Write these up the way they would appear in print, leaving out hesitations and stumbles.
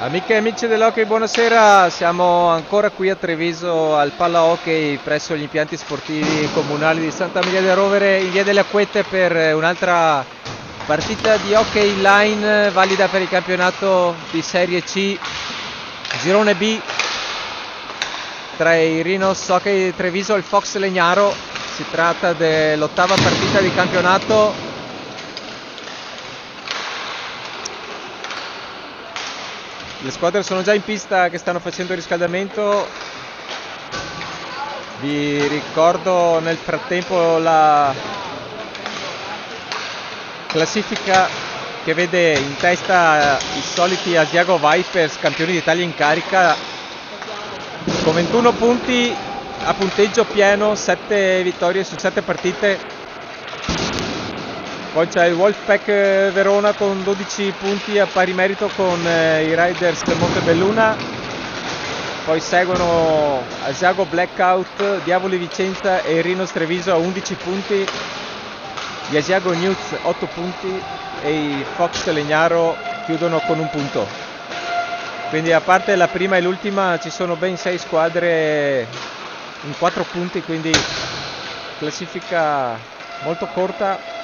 Amiche e amici dell'hockey, buonasera. Siamo ancora qui a Treviso al Palla Hockey presso gli impianti sportivi comunali di Sant'Emilia del Rovere in via delle Acquette per un'altra partita di hockey inline valida per il campionato di Serie C Girone B tra i Rhinos Hockey Treviso e il Fox Legnaro. Si tratta dell'ottava partita di campionato. Le squadre sono già in pista che stanno facendo il riscaldamento. Vi ricordo nel frattempo la classifica che vede in testa i soliti Asiago Vipers, campioni d'Italia in carica, con 21 punti a punteggio pieno, 7 vittorie su 7 partite. Poi c'è il Wolfpack Verona con 12 punti a pari merito con i Riders del Montebelluna. Poi seguono Asiago Blackout, Diavoli Vicenza e Rhinos Treviso a 11 punti. Gli Asiago News 8 punti e i Fox Legnaro chiudono con un punto. Quindi a parte la prima e l'ultima ci sono ben 6 squadre in 4 punti, quindi classifica molto corta.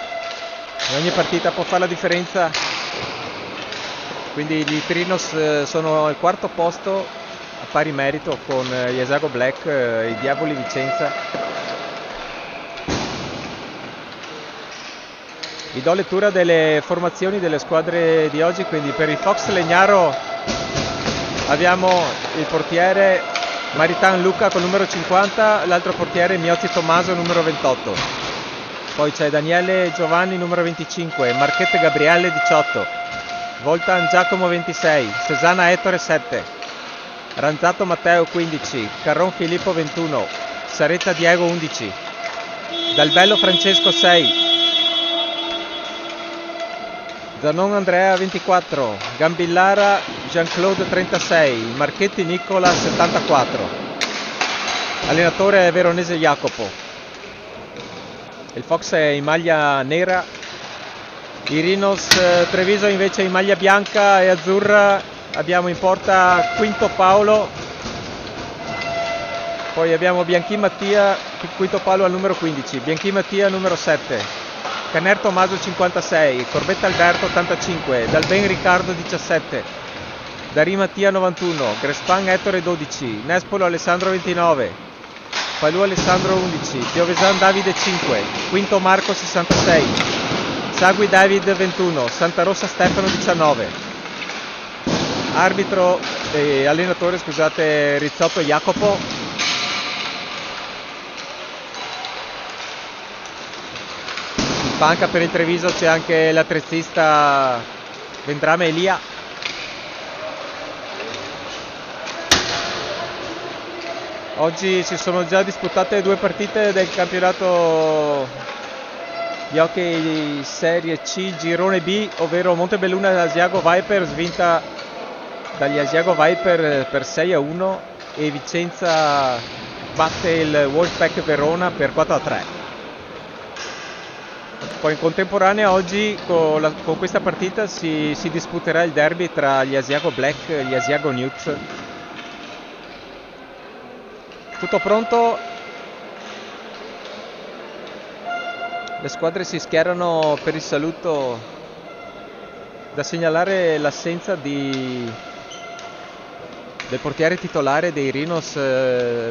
Ogni partita può fare la differenza, quindi gli Trinos sono al quarto posto a pari merito con gli Asiago Black e i Diavoli Vicenza. Vi do lettura delle formazioni delle squadre di oggi. Quindi per il Fox Legnaro abbiamo il portiere Maritan Luca con numero 50, l'altro portiere Miozzi Tommaso numero 28. Poi c'è Daniele Giovanni numero 25, Marchette Gabriele 18, Voltan Giacomo 26, Cesana Ettore 7, Ranzato Matteo 15, Carron Filippo 21, Saretta Diego 11, Dalbello Francesco 6, Zanon Andrea 24, Gambillara Jean-Claude 36, Marchetti Nicola 74. Allenatore è Veronese Jacopo. Il Fox è in maglia nera, i Rhinos Treviso invece in maglia bianca e azzurra. Abbiamo in porta Quinto Paolo, poi abbiamo Bianchi Mattia, Quinto Paolo al numero 15, Bianchi Mattia numero 7, Caner Tommaso 56, Corbetta Alberto 85, Dalben Riccardo 17, Dari Mattia 91, Grespan Ettore 12, Nespolo Alessandro 29, Palù Alessandro 11, Piovesan Davide 5, Quinto Marco 66, Sagui David 21, Santa Rosa Stefano 19. Arbitro e allenatore, scusate, Rizzotto Jacopo. In panca per il Treviso c'è anche l'attrezzista Vendrame Elia. Oggi si sono già disputate 2 partite del campionato di hockey Serie C Girone B, ovvero Montebelluna Asiago Vipers vinta dagli Asiago Viper per 6-1 e Vicenza batte il Wolfpack Verona per 4-3. Poi in contemporanea oggi con questa partita si disputerà il derby tra gli Asiago Black e gli Asiago Newt. Tutto pronto, le squadre si schierano per il saluto. Da segnalare l'assenza del portiere titolare dei Rhinos,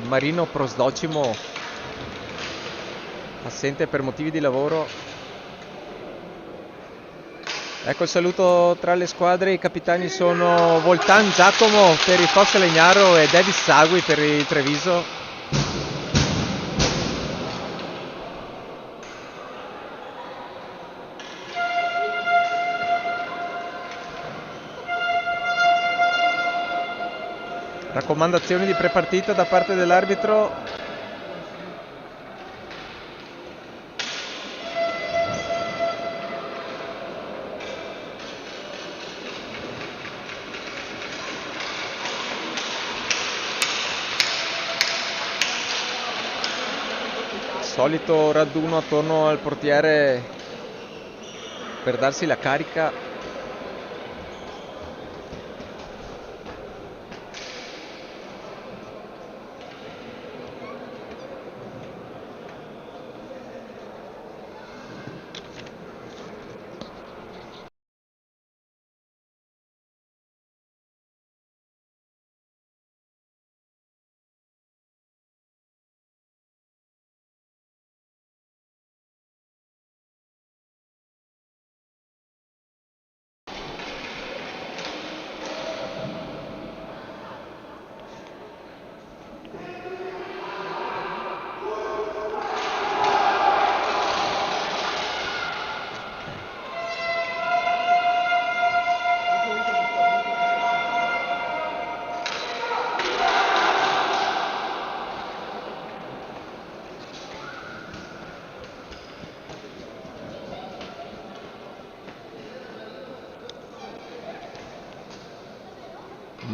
Marino Prosdocimo, assente per motivi di lavoro. Ecco il saluto tra le squadre. I capitani sono Voltan Giacomo per il Fox Legnaro e Davis Sagui per il Treviso. Raccomandazioni di prepartita da parte dell'arbitro. Solito raduno attorno al portiere per darsi la carica.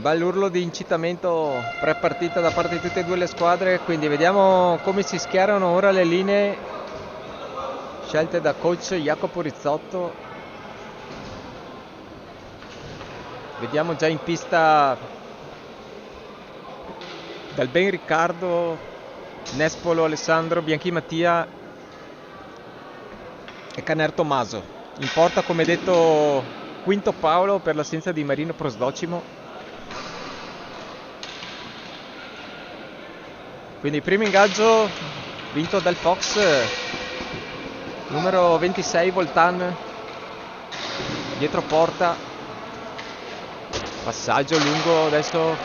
Un bel urlo di incitamento pre-partita da parte di tutte e due le squadre, quindi vediamo come si schierano ora le linee scelte da coach Jacopo Rizzotto. Vediamo già in pista Dalben Riccardo, Nespolo Alessandro, Bianchi Mattia e Caner Tommaso. In porta, come detto, Quinto Paolo per l'assenza di Marino Prosdocimo. Quindi il primo ingaggio vinto dal Fox, numero 26 Voltan, dietro porta, passaggio lungo adesso,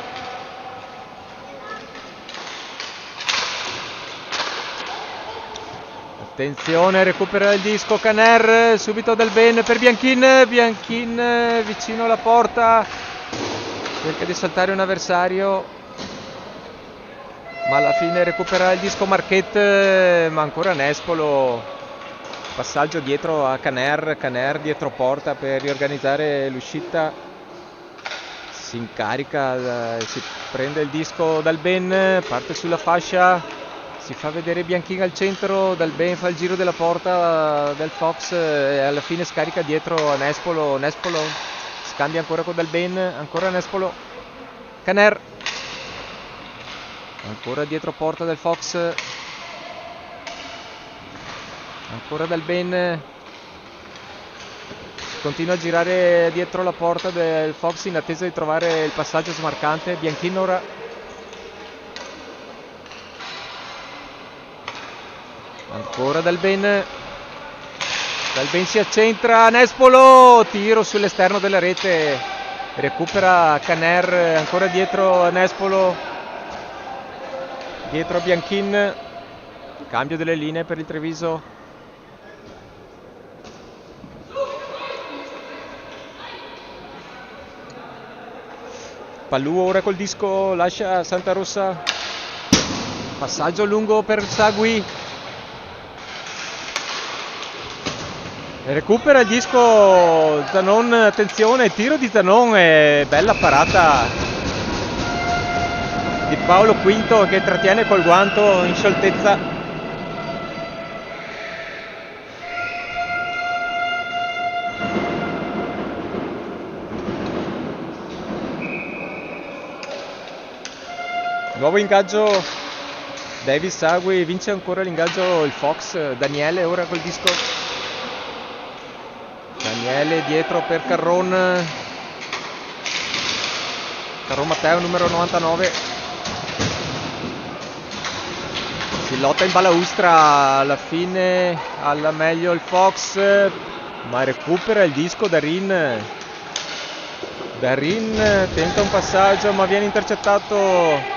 attenzione, recupera il disco Caner, subito Dalben per Bianchin, Bianchin vicino alla porta, cerca di saltare un avversario, ma alla fine recupera il disco Marquette, ma ancora Nespolo, passaggio dietro a Caner, Caner dietro porta per riorganizzare l'uscita, si incarica, si prende il disco Dalben, parte sulla fascia, si fa vedere Bianchin al centro, Dalben fa il giro della porta del Fox e alla fine scarica dietro a Nespolo, Nespolo scambia ancora con Dalben, ancora Nespolo, Caner, ancora dietro porta del Fox, ancora Dalben, continua a girare dietro la porta del Fox in attesa di trovare il passaggio smarcante. Bianchin ora, ancora Dalben, Dalben si accentra, Nespolo, tiro sull'esterno della rete, recupera Caner, ancora dietro a Nespolo, dietro a Bianchin, cambio delle linee per il Treviso, Pallu ora col disco, lascia Santarossa, passaggio lungo per Sagui, recupera il disco Zanon, attenzione, tiro di Zanon e bella parata di Paolo Quinto che trattiene col guanto in scioltezza. Nuovo ingaggio Davis Sagui, vince ancora l'ingaggio il Fox, Daniele ora col disco, Daniele dietro per Carron, Carron Matteo numero 99, si lotta in balaustra, alla fine alla meglio il Fox, ma recupera il disco Darin, Darin tenta un passaggio ma viene intercettato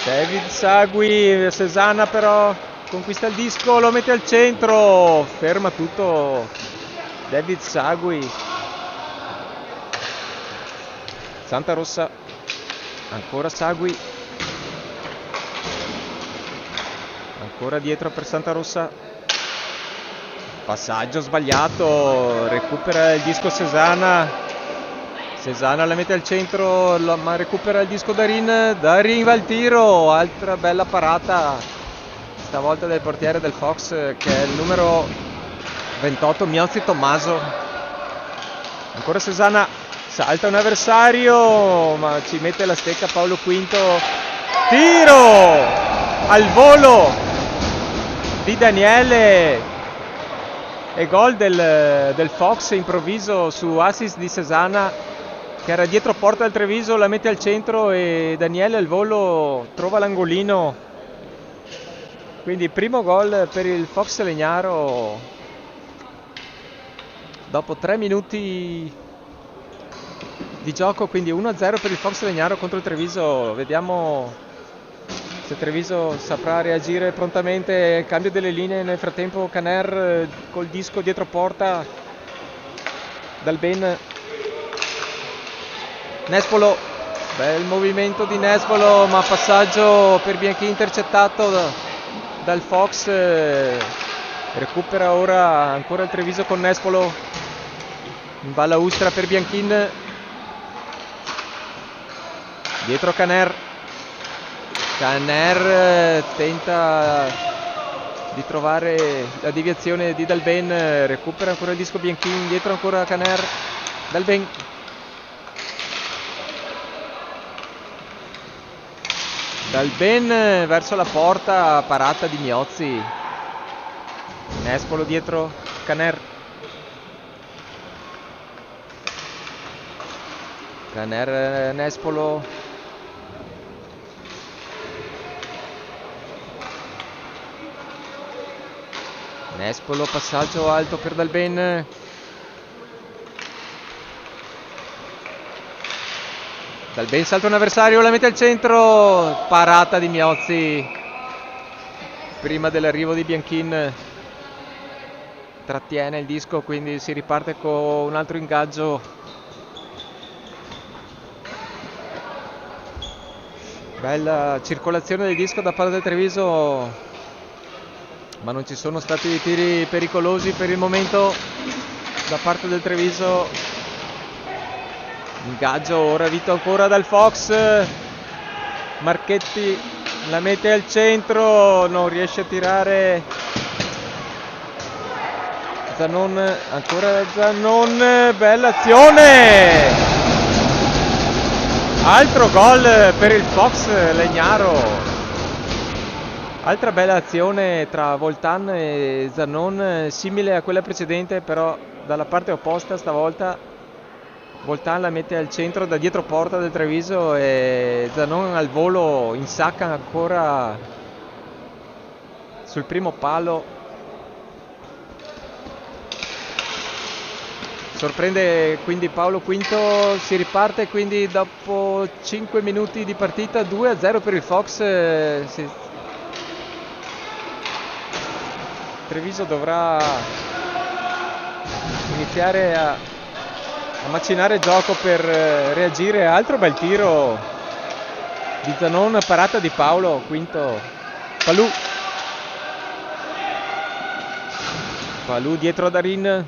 David Sagui, Cesana però conquista il disco, lo mette al centro, ferma tutto David Sagui, Santarossa, ancora Sagui, ancora dietro per Santarossa, passaggio sbagliato, recupera il disco Cesana, Cesana la mette al centro ma recupera il disco Darin, Darin va al tiro, altra bella parata stavolta del portiere del Fox che è il numero 28 Miozzi Tommaso, ancora Cesana, salta un avversario ma ci mette la stecca Paolo Quinto, tiro al volo di Daniele e gol del Fox improvviso su assist di Cesana che era dietro porta del Treviso, la mette al centro e Daniele al volo trova l'angolino, quindi primo gol per il Fox Legnaro dopo 3 minuti di gioco, quindi 1-0 per il Fox Legnaro contro il Treviso. Vediamo se Treviso saprà reagire prontamente, cambio delle linee, nel frattempo Caner col disco dietro porta, Dalben, Nespolo, bel movimento di Nespolo ma passaggio per Bianchin intercettato dal Fox, recupera ora ancora il Treviso con Nespolo, in balaustra per Bianchin, dietro Caner tenta di trovare la deviazione di Dalben, recupera ancora il disco Bianchin, dietro ancora Caner, Dalben verso la porta, parata di Miozzi, Nespolo dietro Caner, Nespolo, passaggio alto per Dalben, salta un avversario, la mette al centro, parata di Miozzi prima dell'arrivo di Bianchin, trattiene il disco, quindi si riparte con un altro ingaggio. Bella circolazione del disco da parte del Treviso, ma non ci sono stati tiri pericolosi per il momento da parte del Treviso. Ingaggio ora vinto ancora dal Fox, Marchetti la mette al centro, non riesce a tirare, Zanon, ancora Zanon, bella azione, altro gol per il Fox Legnaro, altra bella azione tra Voltan e Zanon, simile a quella precedente però dalla parte opposta. Stavolta Voltan la mette al centro da dietro porta del Treviso e Zanon al volo insacca ancora sul primo palo, sorprende quindi Paolo Quinto, si riparte quindi dopo 5 minuti di partita, 2-0 per il Fox. Treviso dovrà iniziare a macinare gioco per reagire. Altro bel tiro di Zanon, parata di Paolo Quinto, Palù dietro a Darin,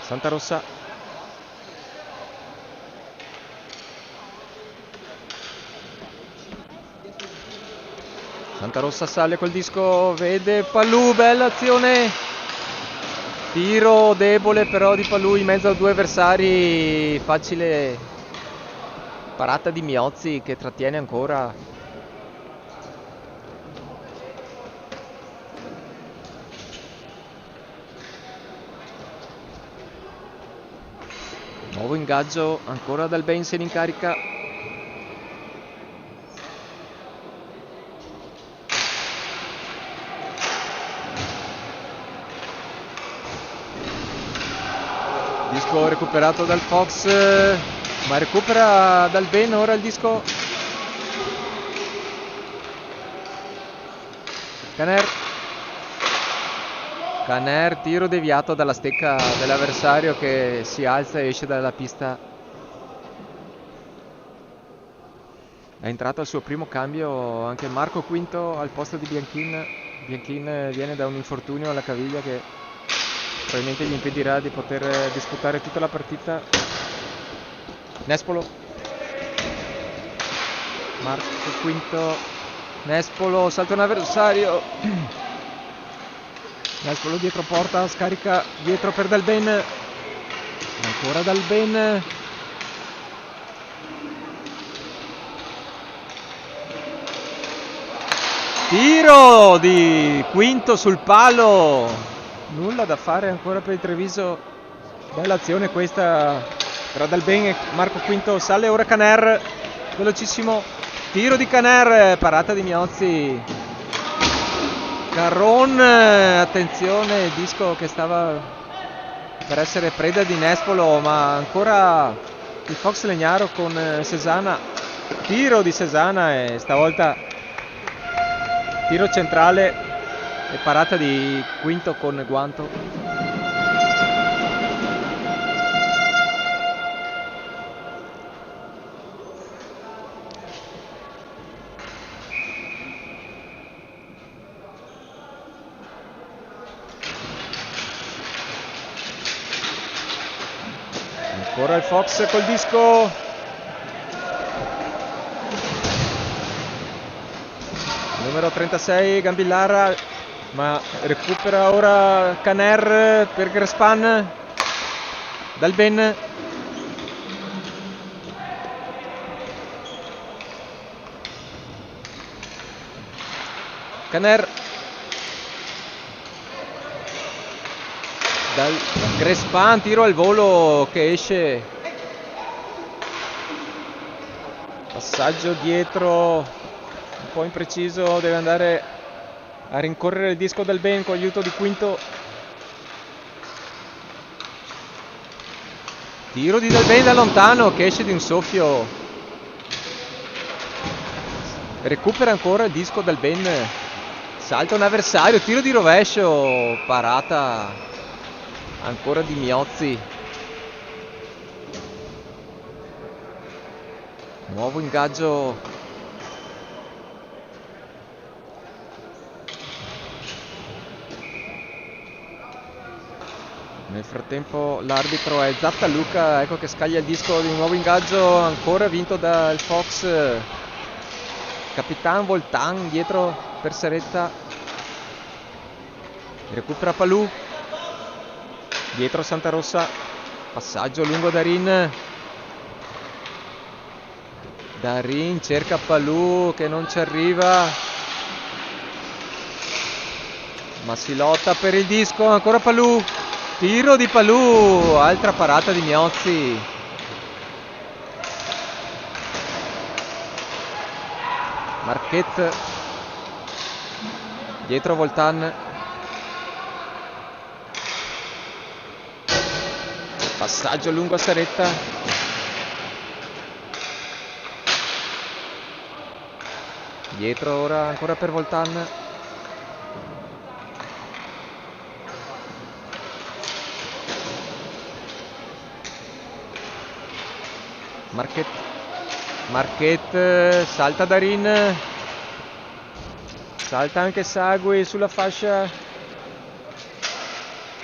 Santarossa, Santarossa sale col disco, vede Palù, bella azione, tiro debole però di Palù in mezzo a due avversari, facile parata di Miozzi che trattiene ancora. Nuovo ingaggio ancora dal Bensen in carica. Disco recuperato dal Fox, ma recupera dal Ben ora il disco. Caner, tiro deviato dalla stecca dell'avversario che si alza e esce dalla pista. È entrato al suo primo cambio anche Marco Quinto al posto di Bianchin. Bianchin viene da un infortunio alla caviglia che probabilmente gli impedirà di poter disputare tutta la partita. Nespolo, Marco Quinto, Nespolo, salta un avversario, Nespolo dietro porta, scarica dietro per Dalben, ancora Dalben, tiro di Quinto sul palo, nulla da fare ancora per il Treviso. Bella azione questa tra Dalben e Marco Quinto. Sale ora Caner, velocissimo tiro di Caner, parata di Miozzi. Carron, attenzione, disco che stava per essere preda di Nespolo, ma ancora il Fox Legnaro con Sesana, tiro di Sesana e stavolta tiro centrale e parata di Quinto con guanto. Ancora il Fox col disco. Numero 36 Gambillara, ma recupera ora Caner per Grespan. Dalben. Caner. Dal Grespan, tiro al volo che esce. Passaggio dietro, un po' impreciso, deve andare a rincorrere il disco del Ben con l'aiuto di Quinto. Tiro di Del Ben da lontano che esce di un soffio. Recupera ancora il disco del Ben. Salta un avversario, tiro di rovescio, parata ancora di Miozzi. Nuovo ingaggio. Nel frattempo l'arbitro è Zappaluca, ecco che scaglia il disco di un nuovo ingaggio, ancora vinto dal Fox. Capitan Voltan dietro per Seretta. Recupera Palù. Dietro Santarossa. Passaggio lungo Darin. Darin cerca Palù che non ci arriva. Ma si lotta per il disco, ancora Palù. Tiro di Palù, altra parata di Miozzi. Marquette. Dietro Voltan. Passaggio lungo a Seretta. Dietro ora ancora per Voltan. Marquette, salta Darin. Salta anche Sagui sulla fascia.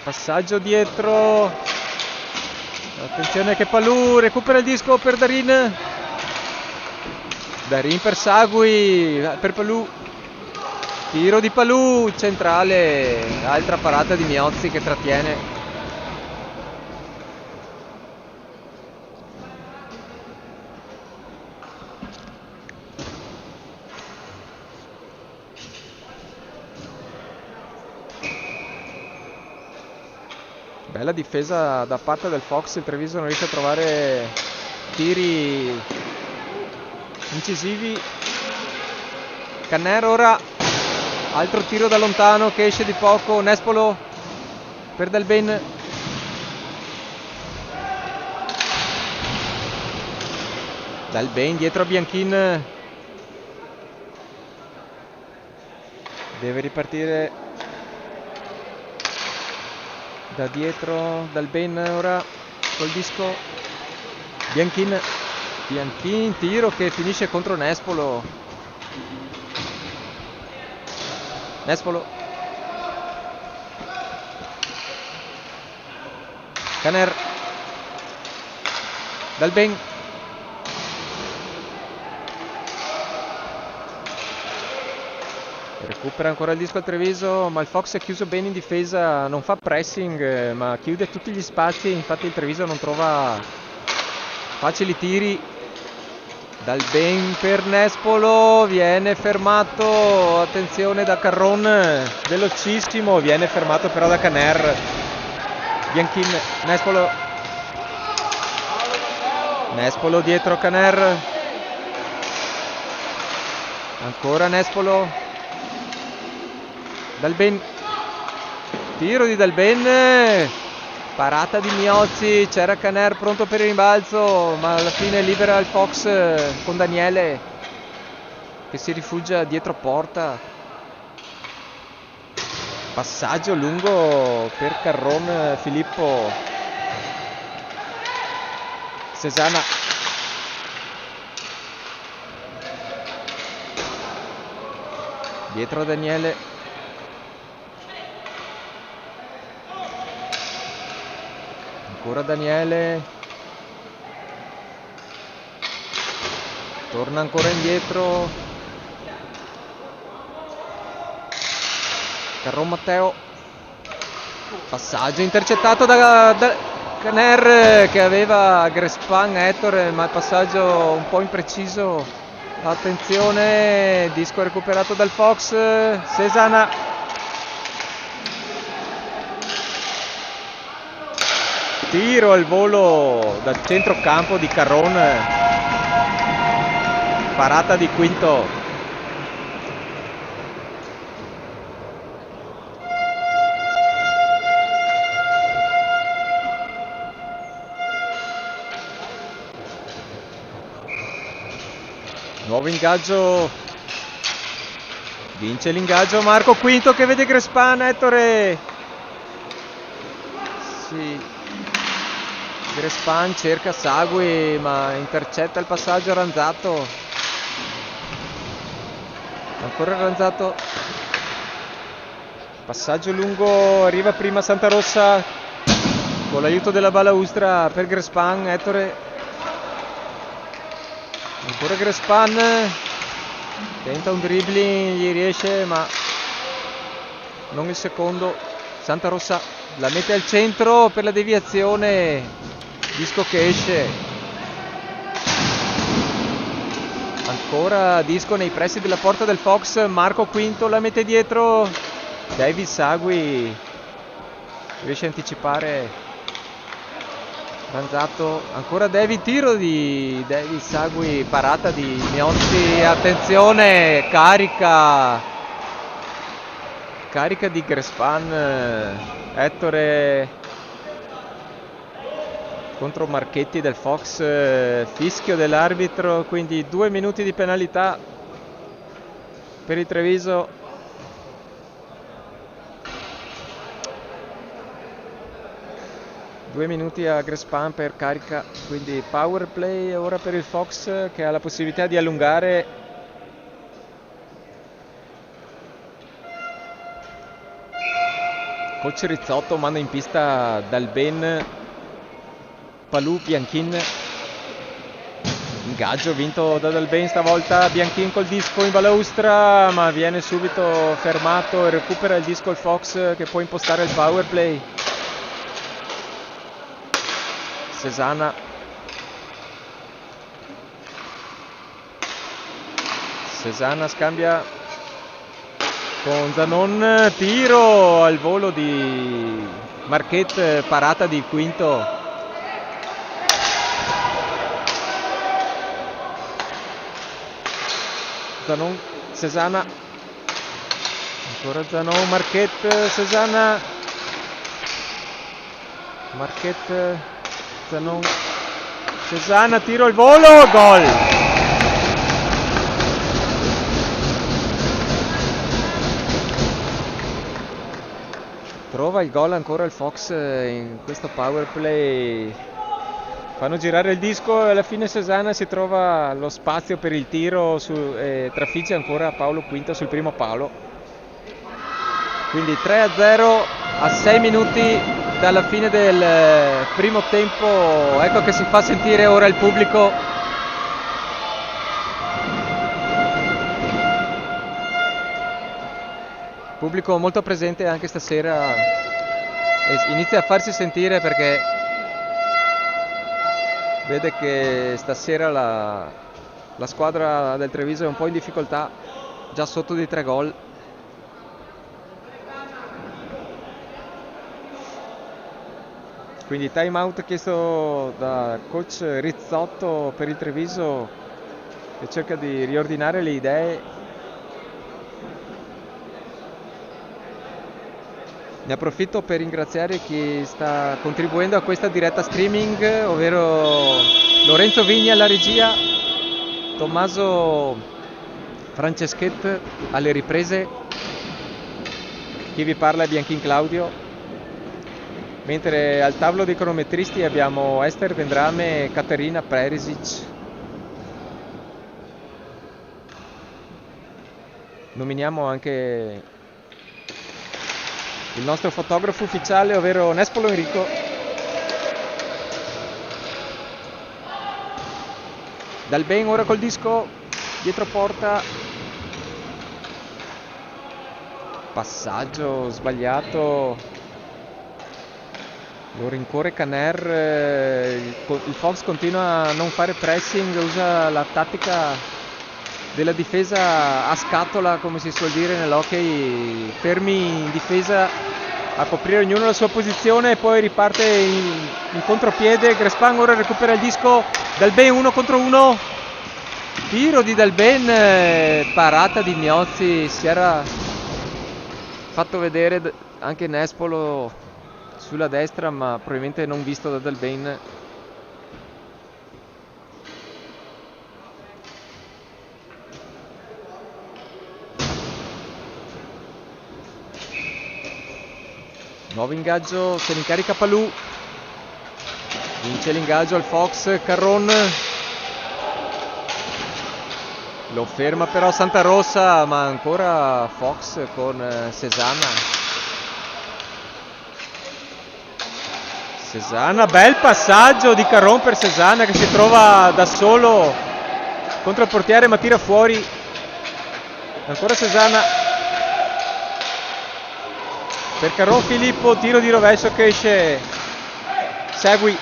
Passaggio dietro. Attenzione che Palù recupera il disco per Darin. Darin per Sagui, per Palù. Tiro di Palù, centrale. Altra parata di Miozzi che trattiene. Bella difesa da parte del Fox, il Treviso non riesce a trovare tiri incisivi. Canner ora, altro tiro da lontano che esce di poco. Nespolo per Dalben. Dalben dietro a Bianchin. Deve ripartire da dietro Dalben ora col disco. Bianchin, tiro che finisce contro Nespolo. Nespolo. Caner. Dalben. Recupera ancora il disco al Treviso, ma il Fox è chiuso bene in difesa, non fa pressing ma chiude tutti gli spazi, infatti il Treviso non trova facili tiri. Dalben per Nespolo, viene fermato, attenzione da Carron, velocissimo, viene fermato però da Caner. Bianchin, Nespolo dietro Caner. Ancora Nespolo. Dalben, tiro di Dalben, parata di Miozzi, c'era Caner pronto per il rimbalzo, ma alla fine libera il Fox con Daniele che si rifugia dietro porta. Passaggio lungo per Carron, Filippo. Cesana. Dietro Daniele. Ancora Daniele. torna ancora indietro Carron Matteo, passaggio intercettato da Caner che aveva Grespan Ettore, ma il passaggio un po' impreciso. Attenzione, disco recuperato dal Fox. Cesana, tiro al volo dal centrocampo di Carron, parata di Quinto. Nuovo ingaggio, vince l'ingaggio Marco Quinto che vede Grespan, Ettore. Sì. Grespan cerca Sagui ma intercetta il passaggio Ranzato. Ancora Ranzato. Passaggio lungo, arriva prima Santarossa con l'aiuto della balaustra per Grespan, Ettore. Ancora Grespan, tenta un dribbling, gli riesce ma non il secondo. Santarossa la mette al centro per la deviazione, disco che esce. Ancora disco nei pressi della porta del Fox, Marco Quinto la mette dietro, David Sagui riesce a anticipare Ranzato, ancora David, tiro di David Sagui, parata di Mionzi, attenzione, carica di Grespan, Ettore contro Marchetti del Fox, fischio dell'arbitro, quindi 2 minuti di penalità per il Treviso. Due minuti a Grespan per carica, quindi power play ora per il Fox che ha la possibilità di allungare. Coach Rizzotto manda in pista Dalben, Palù, Bianchin. Ingaggio vinto da Dalben stavolta, Bianchin col disco in balaustra ma viene subito fermato e recupera il disco il Fox che può impostare il power play. Cesana, scambia con Zanon, tiro al volo di Marquette, parata di Quinto. Zanon, Cesana, ancora Zanon, Marquette, Cesana, Marquette, Zanon, Cesana, tiro al volo, gol! Trova il gol ancora il Fox in questo power play. Fanno girare il disco e alla fine Cesana si trova lo spazio per il tiro e trafigge ancora Paolo Quinto sul primo palo. Quindi 3-0 a 6 minuti dalla fine del primo tempo. Ecco che si fa sentire ora il pubblico. Pubblico molto presente anche stasera e inizia a farsi sentire perché vede che stasera la squadra del Treviso è un po' in difficoltà, già sotto di 3 gol. Quindi time out chiesto da coach Rizzotto per il Treviso che cerca di riordinare le idee. Ne approfitto per ringraziare chi sta contribuendo a questa diretta streaming, ovvero Lorenzo Vigni alla regia, Tommaso Franceschet alle riprese, chi vi parla è Bianchin Claudio. Mentre al tavolo dei cronometristi abbiamo Esther Vendrame e Caterina Perisic. Nominiamo anche il nostro fotografo ufficiale, ovvero Nespolo Enrico. Dalben ora col disco, dietro porta, passaggio sbagliato, lo rincorre Caner, il Fox continua a non fare pressing, usa la tattica della difesa a scatola, come si suol dire nell'hockey, fermi in difesa a coprire ognuno la sua posizione e poi riparte in contropiede. Grespan ora recupera il disco, Dalben 1 contro 1, tiro di Dalben, parata di Miozzi, si era fatto vedere anche Nespolo sulla destra ma probabilmente non visto da Dalben. Nuovo ingaggio, se ne incarica Palou, vince l'ingaggio al Fox, Carron lo ferma però Santarossa, ma ancora Fox con Cesana, bel passaggio di Carron per Cesana che si trova da solo contro il portiere ma tira fuori, ancora Cesana. Per Carron Filippo, tiro di rovescio che esce, Segui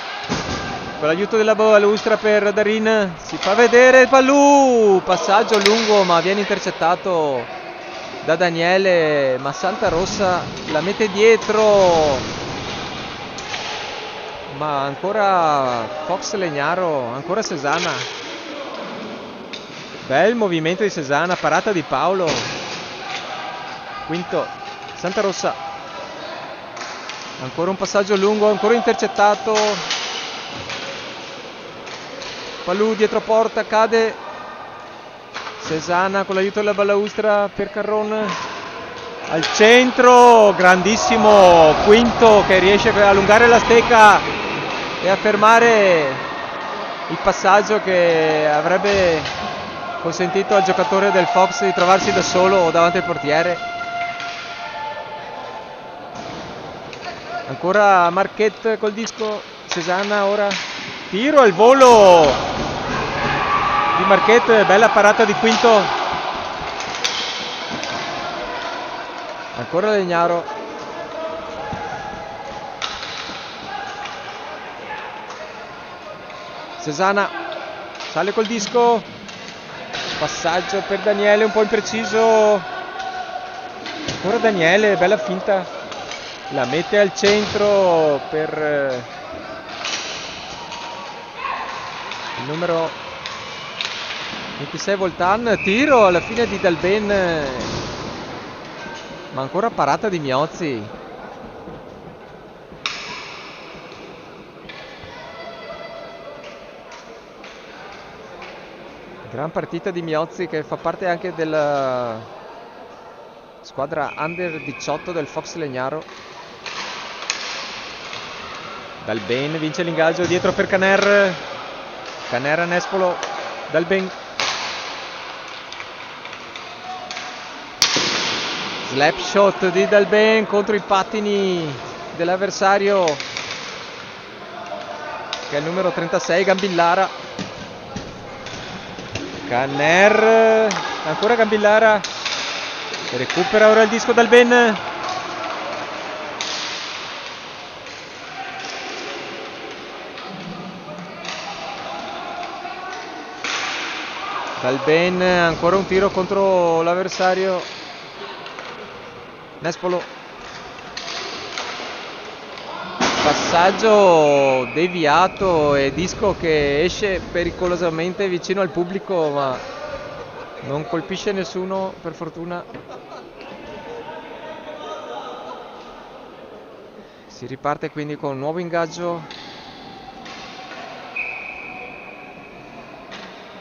con l'aiuto della balustra per Darin, si fa vedere Palou, passaggio lungo ma viene intercettato da Daniele, ma Santarossa la mette dietro, ma ancora Fox Legnaro, ancora Cesana, bel movimento di Cesana, parata di Paolo, quinto Santarossa. Ancora un passaggio lungo, ancora intercettato. Palou dietro porta, cade. Cesana con l'aiuto della balaustra per Carron. Al centro, grandissimo Quinto che riesce a allungare la stecca e a fermare il passaggio che avrebbe consentito al giocatore del Fox di trovarsi da solo davanti al portiere. Ancora Marquette col disco, Cesana ora, tiro al volo di Marquette, bella parata di Quinto, ancora Legnaro, Cesana sale col disco, passaggio per Daniele un po' impreciso, ancora Daniele, bella finta. La mette al centro per il numero 26 Voltan, tiro alla fine di Dalben, ma ancora parata di Miozzi. Gran partita di Miozzi che fa parte anche della squadra under 18 del Fox Legnaro. Dalben vince l'ingaggio dietro per Caner a Nespolo, Dalben, slap shot di Dalben contro i pattini dell'avversario che è il numero 36 Gambillara. Caner, ancora Gambillara, recupera ora il disco Dalben. Dalben, ancora un tiro contro l'avversario. Nespolo, passaggio deviato e disco che esce pericolosamente vicino al pubblico ma non colpisce nessuno per fortuna. Si riparte quindi con un nuovo ingaggio.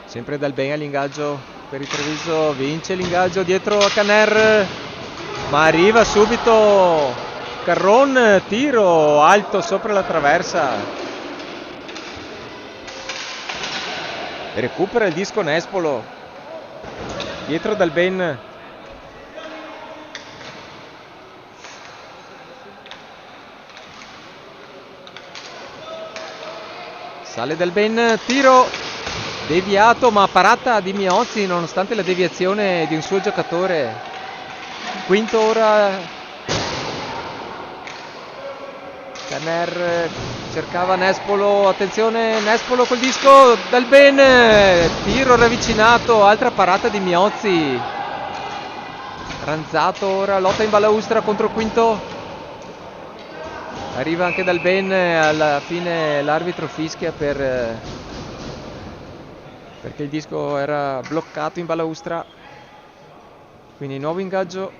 Sempre Dalben all'ingaggio per il Treviso, vince l'ingaggio dietro a Caner, ma arriva subito Carron, tiro alto sopra la traversa. Recupera il disco Nespolo, dietro Dalben. Sale Dalben, tiro. Deviato, ma parata di Miozzi nonostante la deviazione di un suo giocatore. Quinto ora. Caner cercava Nespolo, attenzione Nespolo col disco dal ben, tiro ravvicinato, altra parata di Miozzi. Ranzato ora, lotta in balaustra contro Quinto. Arriva anche dal ben, alla fine l'arbitro fischia perché il disco era bloccato in balaustra. Quindi nuovo ingaggio.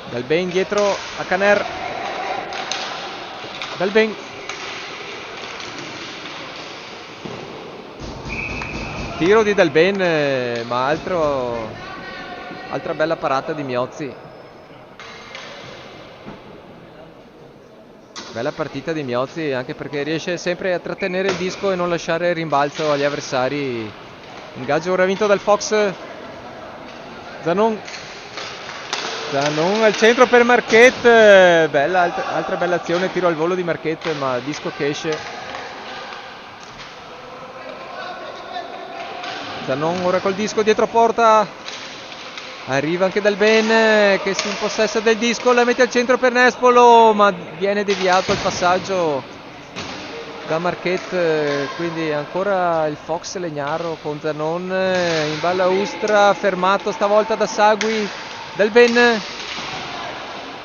Dal ben dietro a Caner. Dal ben. Tiro di Dal ben, ma altra bella parata di Miozzi. Bella partita di Miozzi, anche perché riesce sempre a trattenere il disco e non lasciare il rimbalzo agli avversari. Ingaggio ora vinto dal Fox. Zanon al centro per Marquette. Bella, altra bella azione, tiro al volo di Marquette, ma disco che esce. Zanon ora col disco dietro porta. Arriva anche Dal ben che si impossessa del disco, la mette al centro per Nespolo, ma viene deviato il passaggio da Marquette, quindi ancora il Fox Legnaro con Zanon in balaustra, fermato stavolta da Sagui. Dal ben,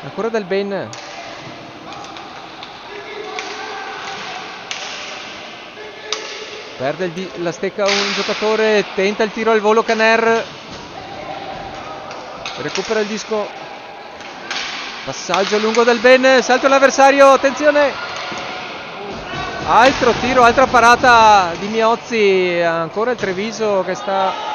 ancora Dal ben. Perde la stecca un giocatore, tenta il tiro al volo Caner. Recupera il disco. Passaggio lungo Dal ben, salto l'avversario, attenzione. Altro tiro, altra parata di Miozzi, ancora il Treviso che sta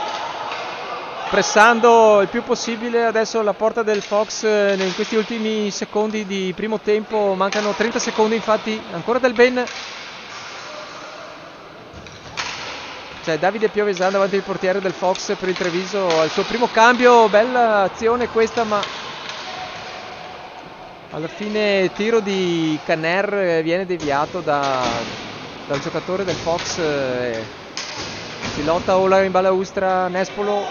pressando il più possibile adesso la porta del Fox in questi ultimi secondi di primo tempo, mancano 30 secondi infatti, ancora Dal ben. C'è Davide Piovesan davanti al portiere del Fox per il Treviso al suo primo cambio, bella azione questa, ma alla fine tiro di Caner viene deviato dal giocatore del Fox. Si lotta ora in balaustra Nespolo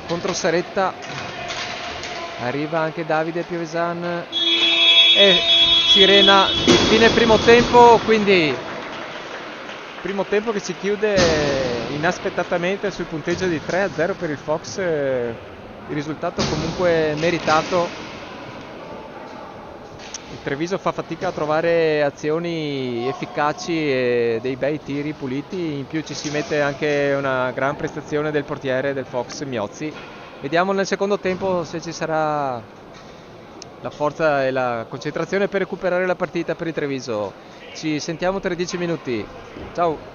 contro Saretta. Arriva anche Davide Piovesan e sirena di fine primo tempo, quindi primo tempo che si chiude inaspettatamente sul punteggio di 3-0 per il Fox, il risultato comunque meritato. Il Treviso fa fatica a trovare azioni efficaci e dei bei tiri puliti, in più ci si mette anche una gran prestazione del portiere del Fox Miozzi. Vediamo nel secondo tempo se ci sarà la forza e la concentrazione per recuperare la partita per il Treviso. Ci sentiamo tra 10 minuti. Ciao!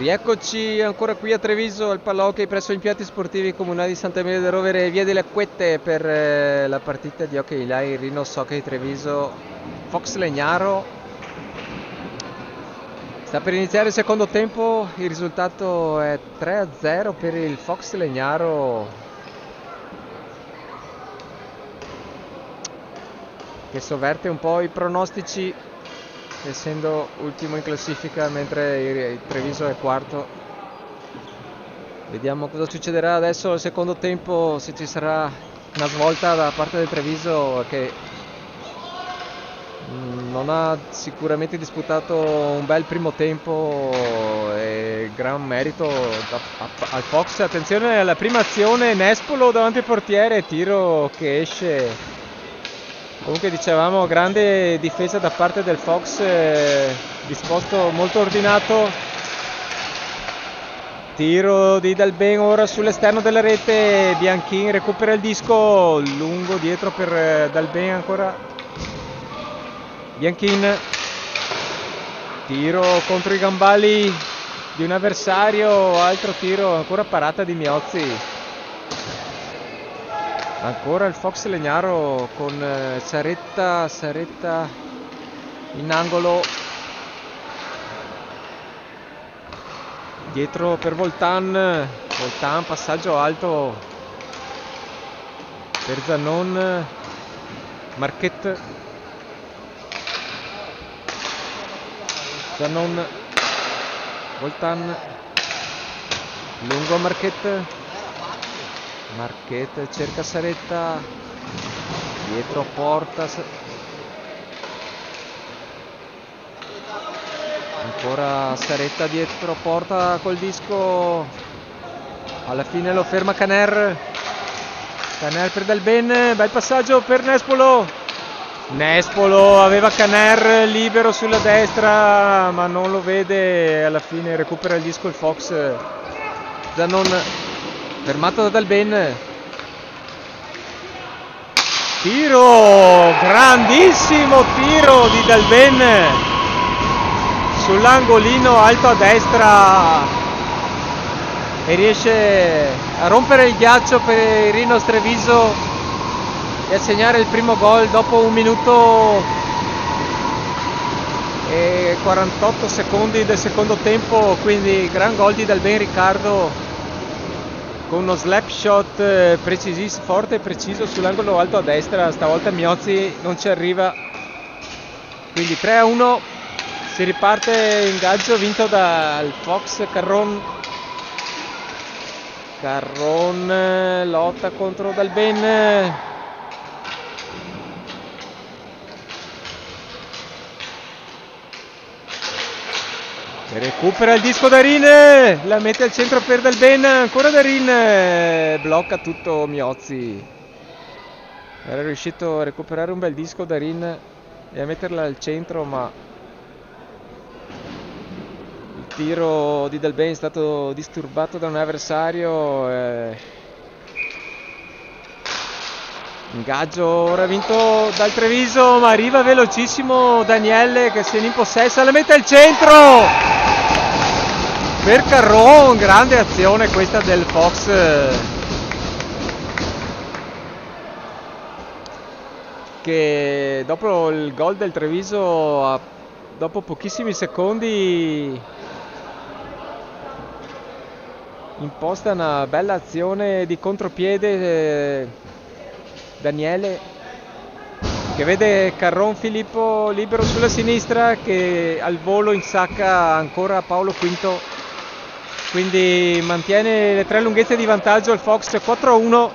Rieccoci ancora qui a Treviso al Pallhockey presso gli impianti sportivi comunali di Sant'Emilia del Rovere e Via delle Acquette per la partita di hockey line Rhinos Hockey Treviso Fox Legnaro. Sta per iniziare il secondo tempo, il risultato è 3-0 per il Fox Legnaro, che sovverte un po' i pronostici essendo ultimo in classifica mentre il Treviso è quarto. Vediamo cosa succederà adesso al secondo tempo, se ci sarà una svolta da parte del Treviso, che non ha sicuramente disputato un bel primo tempo, e gran merito al Fox. Attenzione alla prima azione, Nespolo davanti al portiere, tiro che esce. Comunque dicevamo, grande difesa da parte del Fox, disposto molto ordinato. Tiro di Dalben ora sull'esterno della rete, Bianchin recupera il disco, lungo dietro per Dalben ancora. Bianchin, tiro contro i gambali di un avversario, altro tiro, ancora parata di Miozzi. Ancora il Fox Legnaro con Saretta in angolo, dietro per Voltan, passaggio alto per Zannon, Marquette, Zannon, Voltan, lungo Marquette cerca Saretta, dietro porta, ancora Saretta dietro porta col disco, alla fine lo ferma Caner per Dalben, bel passaggio per Nespolo aveva Caner libero sulla destra ma non lo vede, alla fine recupera il disco il Fox. Zannon fermato da Dalben, tiro, grandissimo tiro di Dalben sull'angolino alto a destra e riesce a rompere il ghiaccio per il Rhinos Treviso e a segnare il primo gol dopo 1 minuto e 48 secondi del secondo tempo. Quindi gran gol di Dalben Riccardo con uno slap shot precisissimo, forte e preciso sull'angolo alto a destra. Stavolta Miozzi non ci arriva, quindi 3-1, si riparte ingaggio vinto dal Fox. Carron lotta contro Dalben, recupera il disco Darin, la mette al centro per Dalben, ancora Darin, blocca tutto Miozzi. Era riuscito a recuperare un bel disco Darin e a metterla al centro, ma il tiro di Dalben è stato disturbato da un avversario. Ingaggio ora vinto dal Treviso, ma arriva velocissimo Daniele che se ne impossessa, la mette al centro per Carron. Grande azione questa del Fox, che dopo il gol del Treviso, dopo pochissimi secondi imposta una bella azione di contropiede, Daniele, che vede Carron Filippo libero sulla sinistra, che al volo insacca ancora Paolo Quinto, quindi mantiene le 3 lunghezze di vantaggio il Fox. 4-1.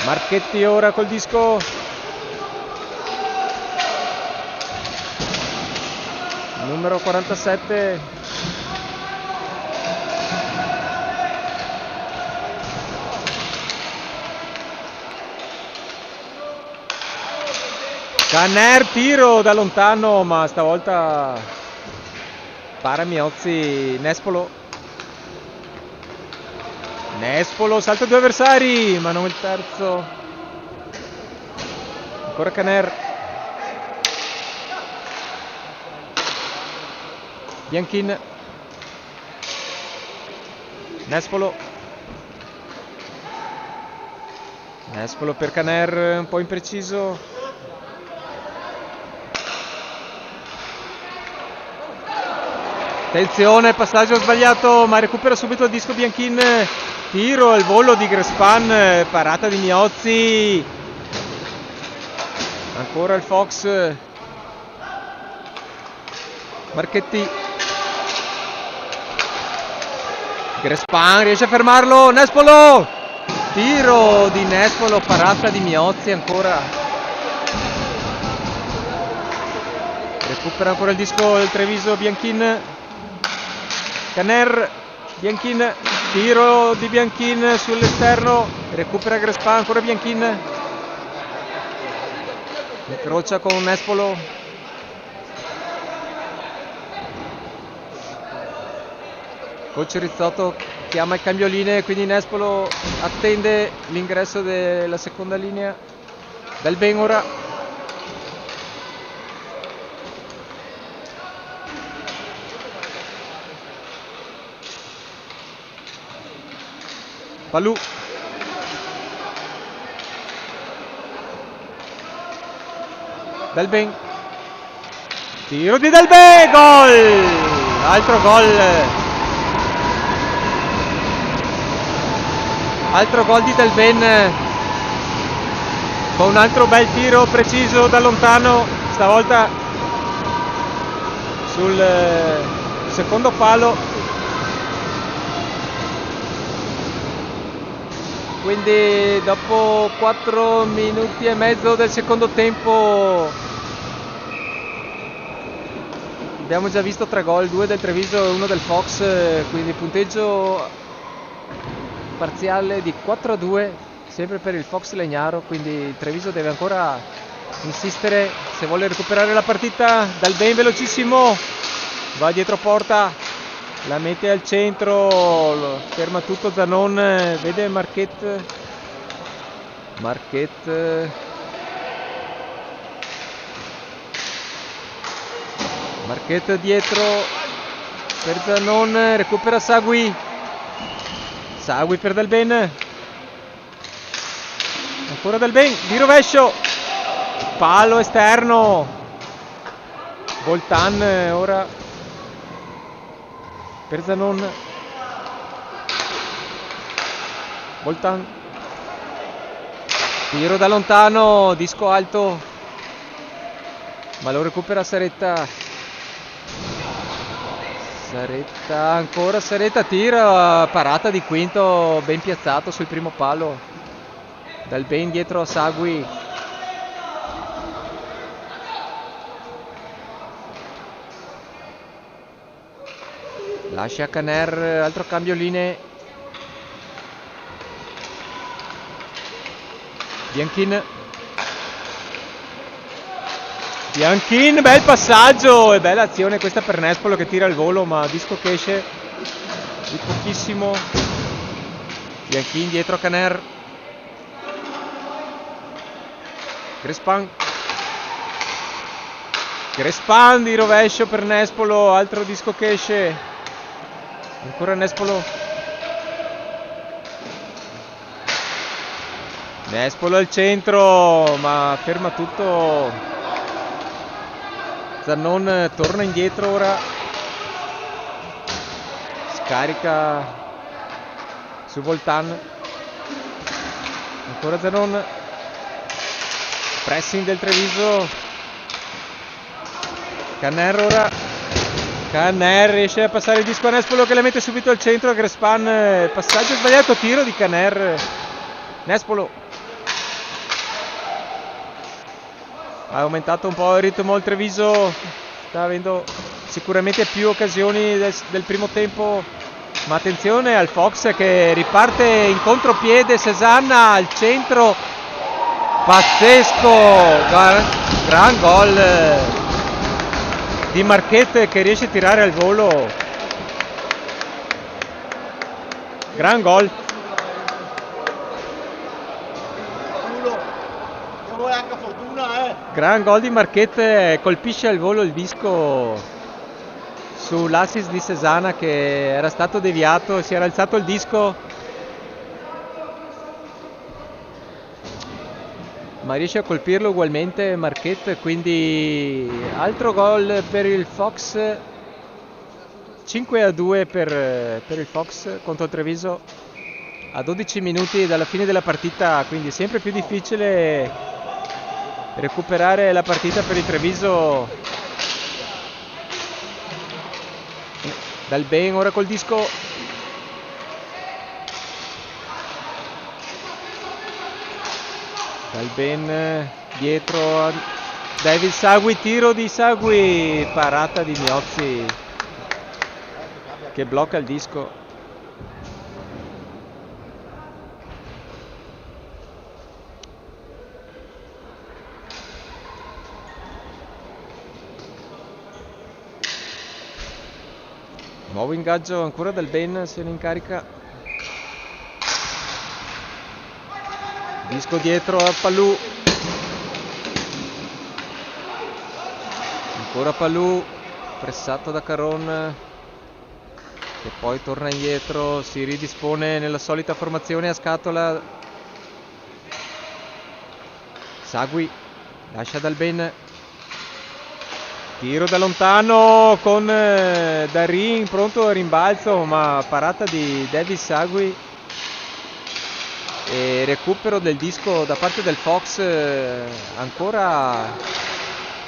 Marchetti ora col disco, numero 47, Caner, tiro da lontano, ma stavolta para Miozzi. Nespolo salta 2 avversari, ma non il terzo. Ancora Caner. Bianchin, Nespolo per Caner, un po' impreciso. Attenzione, passaggio sbagliato, ma recupera subito il disco Bianchin. Tiro al volo di Grespan, parata di Miozzi. Ancora il Fox. Marchetti. Grespan riesce a fermarlo. Nespolo. Tiro di Nespolo, parata di Miozzi ancora. Recupera ancora il disco il Treviso Bianchin. Caner, Bianchin, tiro di Bianchin sull'esterno, recupera Grespan, ancora Bianchin. Incrocia con Nespolo. Coach Rizzotto chiama il cambio linee, quindi Nespolo attende l'ingresso della seconda linea. Del Ben ora. Palù. Del Ben. Tiro di Del Ben, gol! Altro gol. Altro gol di Del Ben. Con un altro bel tiro preciso da lontano, stavolta sul secondo palo. Quindi dopo 4 minuti e mezzo del secondo tempo abbiamo già visto 3 gol, 2 del Treviso e 1 del Fox, quindi punteggio parziale di 4-2 sempre per il Fox Legnaro, quindi il Treviso deve ancora insistere se vuole recuperare la partita. Dal Ben velocissimo, va dietro porta. La mette al centro, ferma tutto Zanon, vede Marquette dietro per Zanon, recupera Sagui per Del Ben, ancora Del Ben, di rovescio, palo esterno, Voltan ora per Zanon. Voltan, tiro da lontano, disco alto, ma lo recupera Saretta, ancora Saretta, tira, parata di Quinto, ben piazzato sul primo palo, Dal Ben dietro a Sagui. Lascia Caner, altro cambio linee. Bianchin, bel passaggio e bella azione questa per Nespolo che tira il volo, ma disco che esce di pochissimo. Bianchin dietro a Caner. Grespan di rovescio per Nespolo, altro disco che esce. Ancora Nespolo al centro, ma ferma tutto. Zanon torna indietro ora, scarica su Voltan, ancora Zanon, pressing del Treviso. Caner ora. Caner riesce a passare il disco a Nespolo che la mette subito al centro. Grespan, passaggio sbagliato, tiro di Caner. Nespolo ha aumentato un po' il ritmo il Treviso, sta avendo sicuramente più occasioni del primo tempo, ma attenzione al Fox che riparte in contropiede. Sesanna al centro, pazzesco, gran gol di Marquette che riesce a tirare al volo, gran gol. Gran gol di Marquette, colpisce al volo il disco sull'assist di Cesana che era stato deviato, si era alzato il disco ma riesce a colpirlo ugualmente Marquette, quindi altro gol per il Fox, 5-2 per il Fox contro il Treviso a 12 minuti dalla fine della partita, quindi sempre più difficile recuperare la partita per il Treviso. Dal Ben ora col disco, Dal Ben dietro a David Sagui, tiro di Sagui, parata di Miozzi che blocca il disco. Nuovo ingaggio ancora Dal Ben, se ne incarica. Disco dietro a Palù, ancora Palù, pressato da Caron che poi torna indietro, si ridispone nella solita formazione a scatola. Sagui lascia Dal Ben, tiro da lontano con Darin pronto al rimbalzo, ma parata di David Sagui e recupero del disco da parte del Fox. Ancora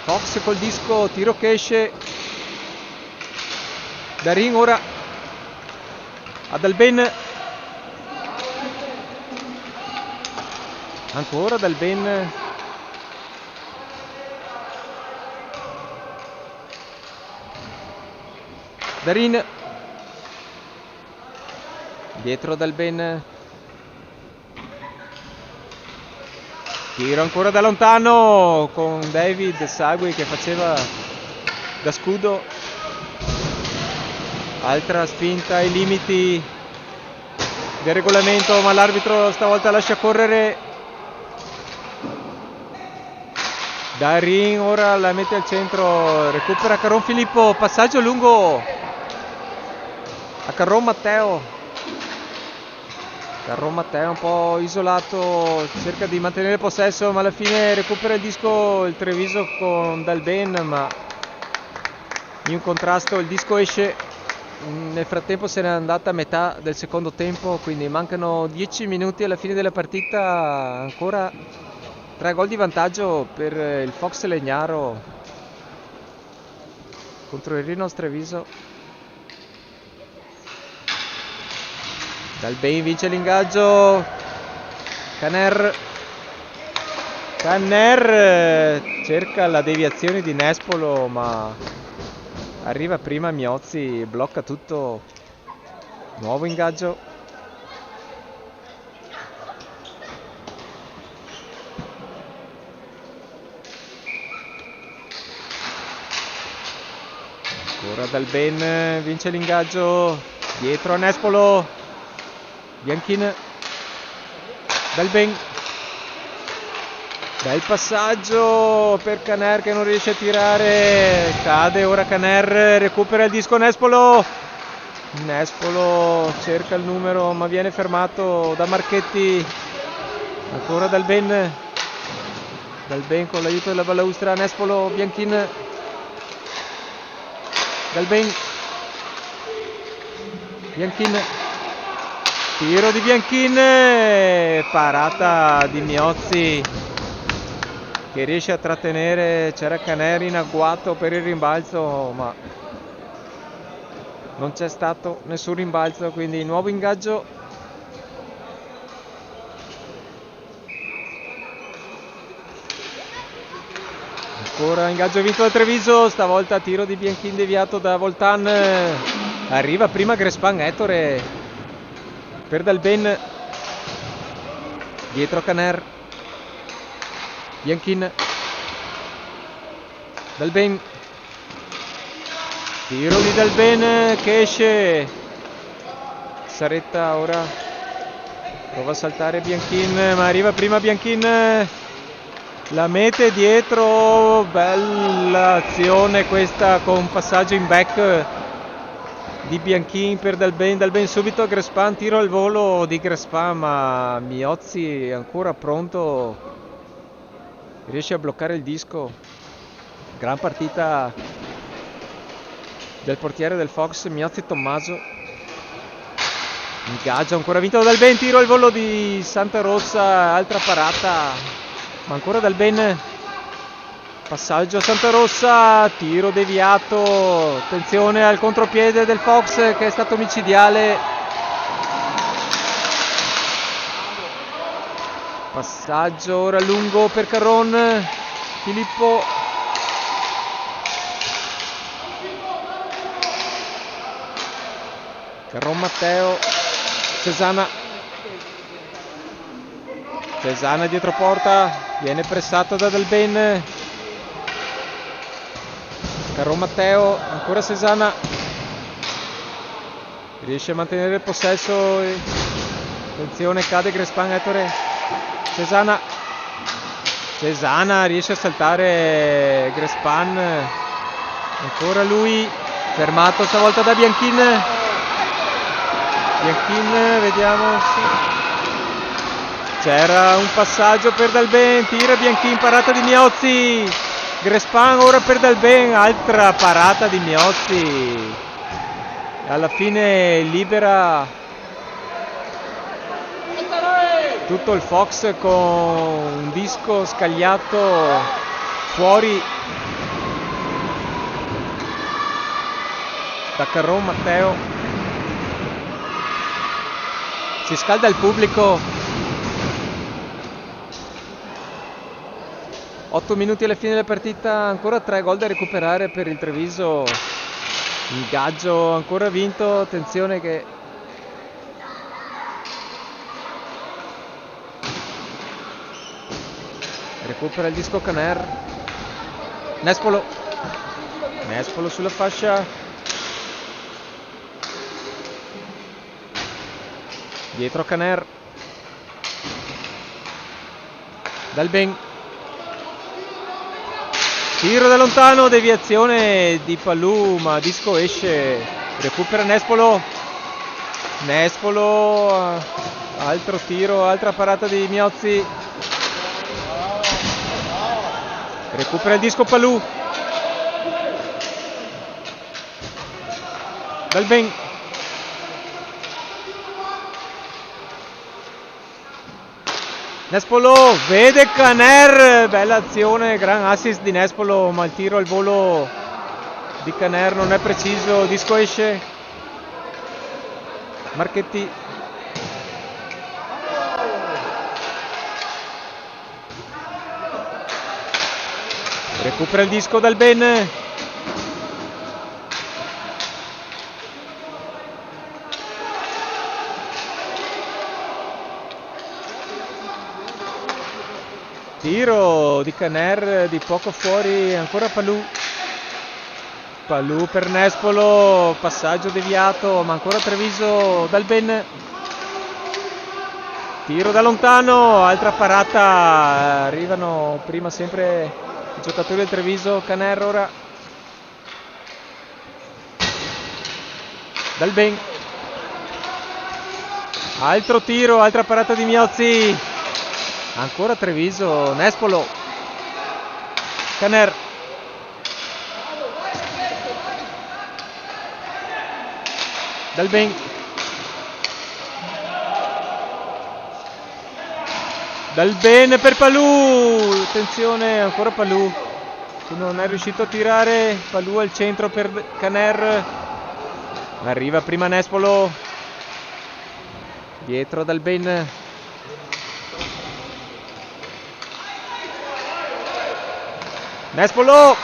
Fox col disco, tiro che esce, Darin ora a Dal Ben, ancora Dal Ben, Darin dietro Dal Ben, tiro ancora da lontano con David Sagui che faceva da scudo, altra spinta ai limiti del regolamento, ma l'arbitro stavolta lascia correre. Darin ora la mette al centro, recupera Caron Filippo, passaggio lungo a Caron Matteo. Caron Matteo un po' isolato, cerca di mantenere possesso, ma alla fine recupera il disco il Treviso con Dal Ben, ma in un contrasto il disco esce. Nel frattempo se n'è andata a metà del secondo tempo, quindi mancano 10 minuti alla fine della partita, ancora 3 gol di vantaggio per il Fox Legnaro contro il Rhinos Treviso. Dal Ben vince l'ingaggio, Caner cerca la deviazione di Nespolo, ma arriva prima Miozzi, blocca tutto. Nuovo ingaggio, ancora Dal Ben vince l'ingaggio, dietro a Nespolo, Bianchin, Dal Ben, bel passaggio per Caner che non riesce a tirare, cade ora Caner, recupera il disco Nespolo cerca il numero ma viene fermato da Marchetti, ancora Dal Ben con l'aiuto della balaustra, Nespolo, Bianchin, Dal Ben, Bianchin, tiro di Bianchin, parata di Miozzi che riesce a trattenere, c'era Caner in agguato per il rimbalzo ma non c'è stato nessun rimbalzo, quindi nuovo ingaggio. Ancora ingaggio vinto da Treviso, stavolta tiro di Bianchin deviato da Voltan, arriva prima Grespan Ettore per Dal Ben, dietro Caner, Bianchin, Dal Ben, tiro di Dal Ben che esce, Saretta ora prova a saltare Bianchin ma arriva prima Bianchin, la mette dietro, bella azione questa con passaggio in back di Bianchin per Dalben subito a Grespan, tiro al volo di Grespan, ma Miozzi è ancora pronto, riesce a bloccare il disco. Gran partita del portiere del Fox, Miozzi Tommaso. Ingaggio ancora vinto da Dalben, tiro al volo di Santa Rossa, altra parata, ma ancora Dalben. Passaggio a Santa Rossa, tiro deviato, attenzione al contropiede del Fox che è stato micidiale. Passaggio ora lungo per Carron, Filippo. Carron Matteo, Cesana dietro porta, viene pressato da Dalben. Carron Matteo, ancora Cesana, riesce a mantenere il possesso, attenzione, cade Grespan, Ettore, Cesana riesce a saltare Grespan, ancora lui, fermato stavolta da Bianchin, vediamo, sì. C'era un passaggio per Dalben, tira Bianchin, parata di Miozzi, Grespan ora per Dalben, altra parata di Miozzi, alla fine libera tutto il Fox con un disco scagliato fuori da Carron Matteo. Si scalda il pubblico. 8 minuti alla fine della partita, ancora 3 gol da recuperare per il Treviso. Ingaggio ancora vinto, attenzione che recupera il disco Caner. Nespolo sulla fascia, dietro Caner, Dalben, tiro da lontano, deviazione di Palù, ma disco esce, recupera Nespolo, altro tiro, altra parata di Miozzi, recupera il disco Palù, Dalben, Nespolo vede Caner, bella azione, gran assist di Nespolo, ma il tiro al volo di Caner non è preciso, disco esce, Marchetti, recupera il disco Dalben, tiro di Caner di poco fuori, ancora Palù per Nespolo, passaggio deviato, ma ancora Treviso, Dalben, tiro da lontano, altra parata, arrivano prima sempre i giocatori del Treviso, Caner ora, Dalben, altro tiro, altra parata di Miozzi, ancora Treviso, Nespolo, Caner, Dalben, per Palù, attenzione, ancora Palù, non è riuscito a tirare, Palù al centro per Caner, arriva prima Nespolo, dietro Dalben, Nespolo,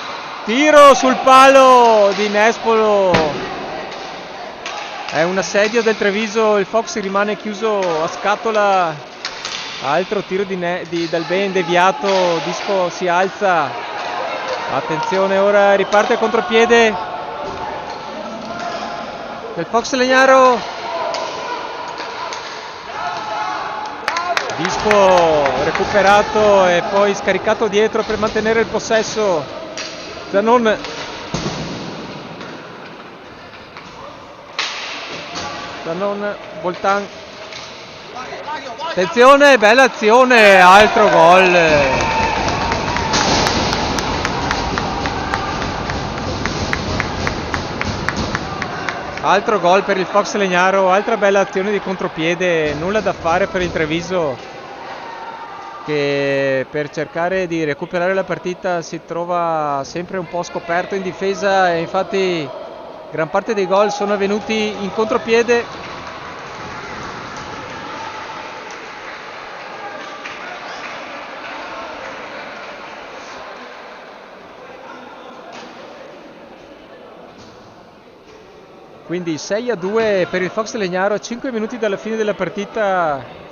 tiro sul palo di Nespolo, è un assedio del Treviso, il Fox rimane chiuso a scatola, altro tiro di Dalben deviato, disco si alza, attenzione ora riparte il contropiede del Fox Legnaro, disco recuperato e poi scaricato dietro per mantenere il possesso, Zanon, Zanon, Boltan. Attenzione, bella azione, altro gol. Altro gol per il Fox Legnaro, altra bella azione di contropiede, nulla da fare per il Treviso che per cercare di recuperare la partita si trova sempre un po' scoperto in difesa e infatti gran parte dei gol sono avvenuti in contropiede. Quindi 6-2 per il Fox Legnaro a 5 minuti dalla fine della partita.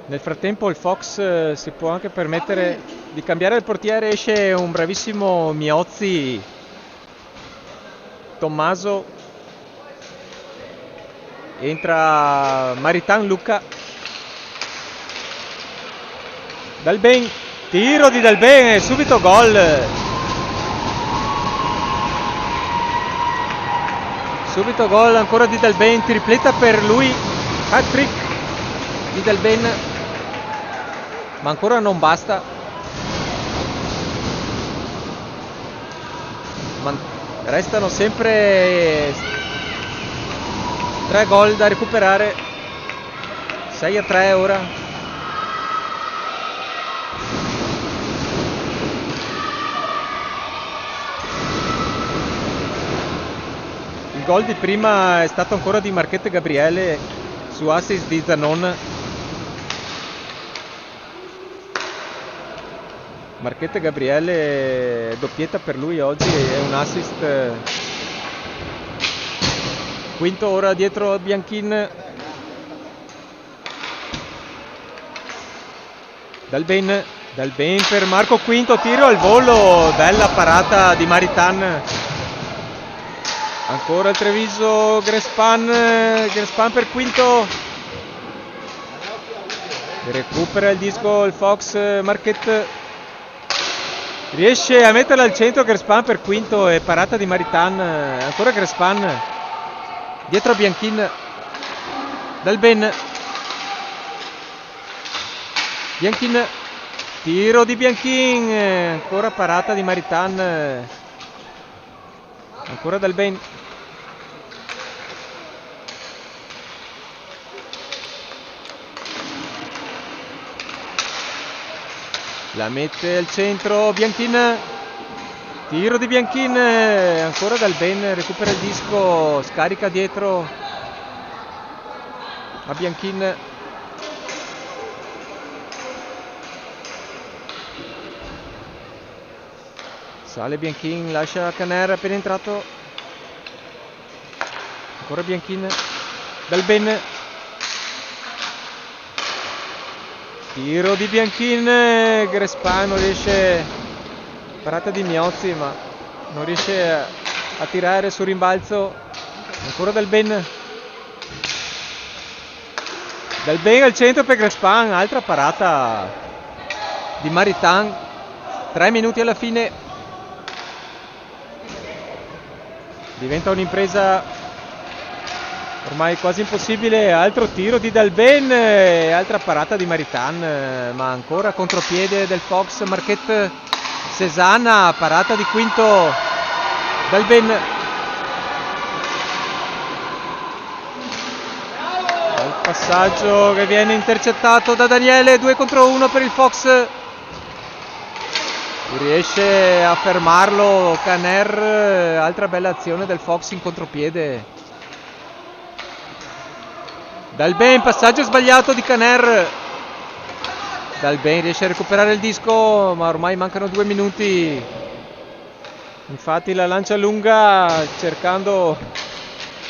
Nel frattempo il Fox si può anche permettere di cambiare il portiere, esce un bravissimo Miozzi, Tommaso, entra Maritan Luca, Dalben, tiro di Dalben e subito gol. Subito gol ancora di Dalben, tripletta per lui, hat-trick di Dalben, ma ancora non basta. Restano sempre 3 gol da recuperare, 6-3 ora. Il gol di prima è stato ancora di Marchette Gabriele su assist di Zanon. Marchette Gabriele, doppietta per lui oggi, è un assist. Quinto ora dietro a Bianchin. Dalben per Marco Quinto, tiro al volo, bella parata di Maritan. Ancora il Treviso, Grespan per Quinto, recupera il disco il Fox, Marchette riesce a metterla al centro, Grespan per Quinto e parata di Maritan. Ancora Grespan dietro a Bianchin, Dalben, Bianchin, tiro di Bianchin, ancora parata di Maritan, ancora Dalben, la mette al centro Bianchin, tiro di Bianchin, ancora Dalben, recupera il disco, scarica dietro a Bianchin, sale Bianchin, lascia Caner appena entrato, ancora Bianchin, Dalben, tiro di Bianchin, Grespan non riesce, parata di Miozzi ma non riesce a tirare su rimbalzo, ancora Dalben al centro per Grespan, altra parata di Maritan, 3 minuti alla fine, diventa un'impresa ormai quasi impossibile. Altro tiro di Dalben, altra parata di Maritan, ma ancora contropiede del Fox, Marchette Cesana, parata di Quinto, Dalben, il passaggio che viene intercettato da Daniele, 2 contro 1 per il Fox, riesce a fermarlo Caner, altra bella azione del Fox in contropiede. Dalben, passaggio sbagliato di Caner, Dalben riesce a recuperare il disco ma ormai mancano 2 minuti, infatti la lancia lunga cercando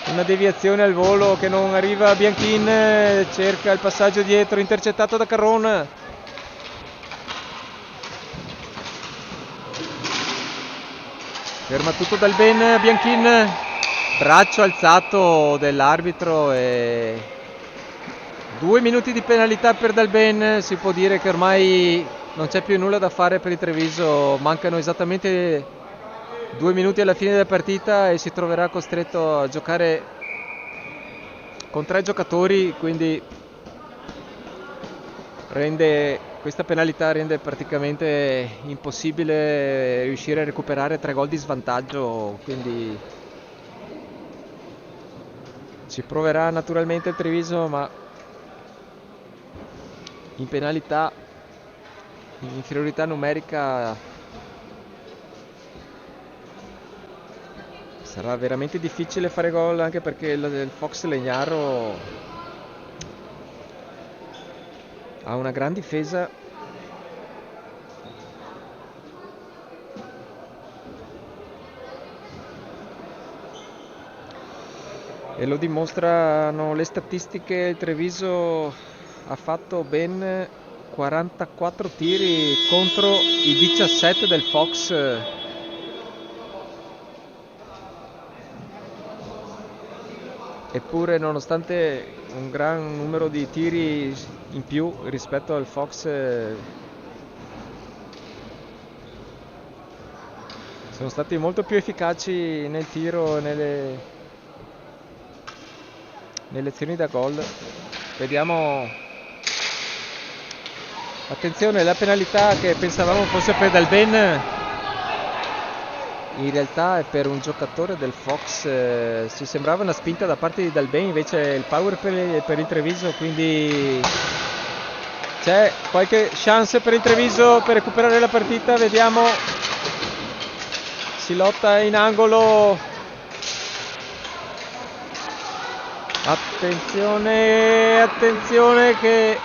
una deviazione al volo che non arriva a Bianchin, cerca il passaggio dietro, intercettato da Carron, ferma tutto Dalben, Bianchin, braccio alzato dell'arbitro e 2 minuti di penalità per Dalben. Si può dire che ormai non c'è più nulla da fare per il Treviso, mancano esattamente 2 minuti alla fine della partita e si troverà costretto a giocare con 3 giocatori, quindi questa penalità rende praticamente impossibile riuscire a recuperare 3 gol di svantaggio, quindi ci proverà naturalmente il Treviso, ma in penalità, in inferiorità numerica, sarà veramente difficile fare gol, anche perché il Fox Legnaro ha una gran difesa. E lo dimostrano le statistiche. Il Treviso ha fatto ben 44 tiri contro i 17 del Fox. Eppure, nonostante un gran numero di tiri in più rispetto al Fox, sono stati molto più efficaci nel tiro e nelle azioni da gol. Vediamo, attenzione, la penalità che pensavamo fosse per Dalben, in realtà è per un giocatore del Fox. Si sembrava una spinta da parte di Dalben, invece il power per il Treviso, quindi c'è qualche chance per il Treviso per recuperare la partita. Vediamo, si lotta in angolo, attenzione che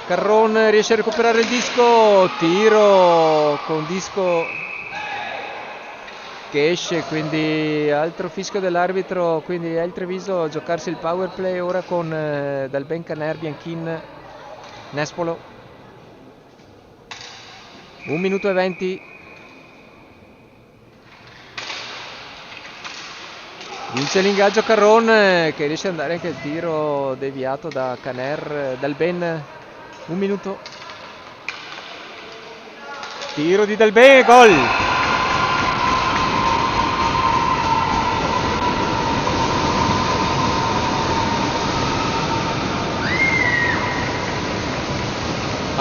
Carron riesce a recuperare il disco, tiro con disco che esce, quindi altro fischio dell'arbitro, quindi è il Treviso a giocarsi il power play ora con Dalben, Caner, Bianchin, Nespolo. 1 minuto e 20. Vince l'ingaggio Carron, che riesce ad andare anche il tiro deviato da Caner. Dalben, 1 minuto. Tiro di Dalben, gol!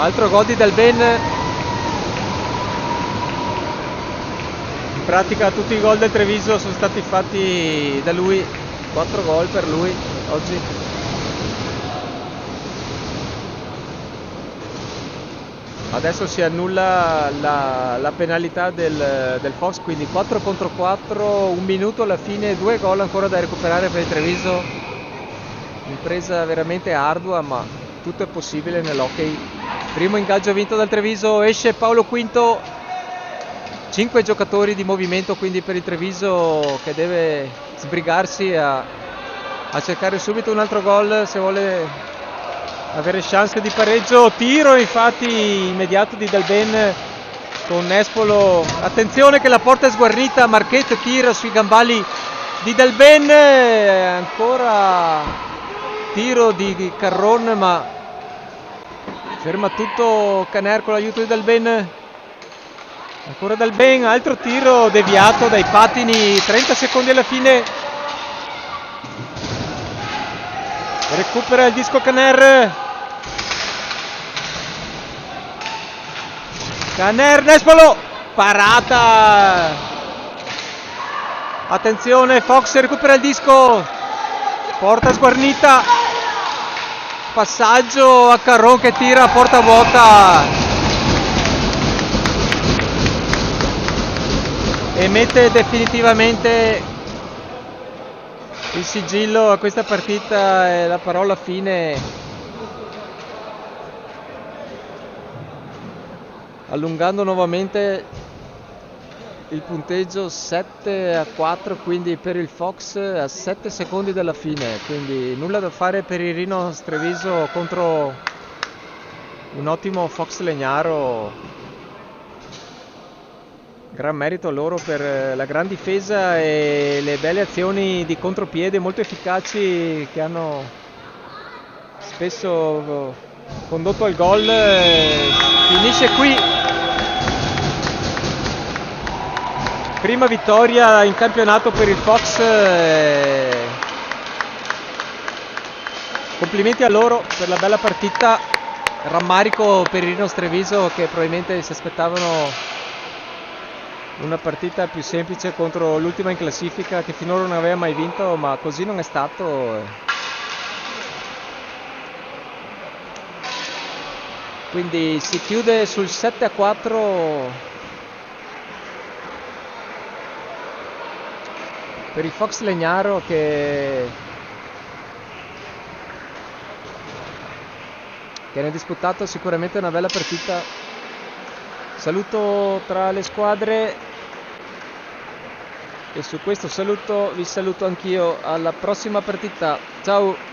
Altro gol di Dalben. In pratica tutti i gol del Treviso sono stati fatti da lui, 4 gol per lui oggi. Adesso si annulla la penalità del Fox, quindi 4 contro 4, 1 minuto alla fine, 2 gol ancora da recuperare per il Treviso. Impresa veramente ardua, ma tutto è possibile nell'hockey. Primo ingaggio vinto dal Treviso, esce Paolo Quinto, 5 giocatori di movimento quindi per il Treviso, che deve sbrigarsi a cercare subito un altro gol se vuole avere chance di pareggio. Tiro infatti immediato di Dalben con Nespolo, attenzione che la porta è sguarnita, Marchet tira sui gambali di Dalben, ancora tiro di Carron, ma ferma tutto Caner con l'aiuto di Dalben. Ancora Dalben, altro tiro deviato dai patini, 30 secondi alla fine. Recupera il disco Caner. Caner, Nespolo, parata. Attenzione, Fox recupera il disco. Porta sguarnita. Passaggio a Carron che tira a porta vuota e mette definitivamente il sigillo a questa partita e la parola fine, allungando nuovamente il punteggio 7-4, quindi per il Fox a 7 secondi dalla fine, quindi nulla da fare per il Rhinos Treviso contro un ottimo Fox Legnaro. Gran merito a loro per la gran difesa e le belle azioni di contropiede molto efficaci che hanno spesso condotto al gol. Finisce qui Prima vittoria in campionato per il Fox. Complimenti a loro per la bella partita. Rammarico per il Rino Treviso, che probabilmente si aspettavano una partita più semplice contro l'ultima in classifica, che finora non aveva mai vinto, ma così non è stato. Quindi si chiude sul 7-4 per il Fox Legnaro, che ne ha disputato sicuramente una bella partita. Saluto tra le squadre e su questo saluto vi saluto anch'io. Alla prossima partita, ciao.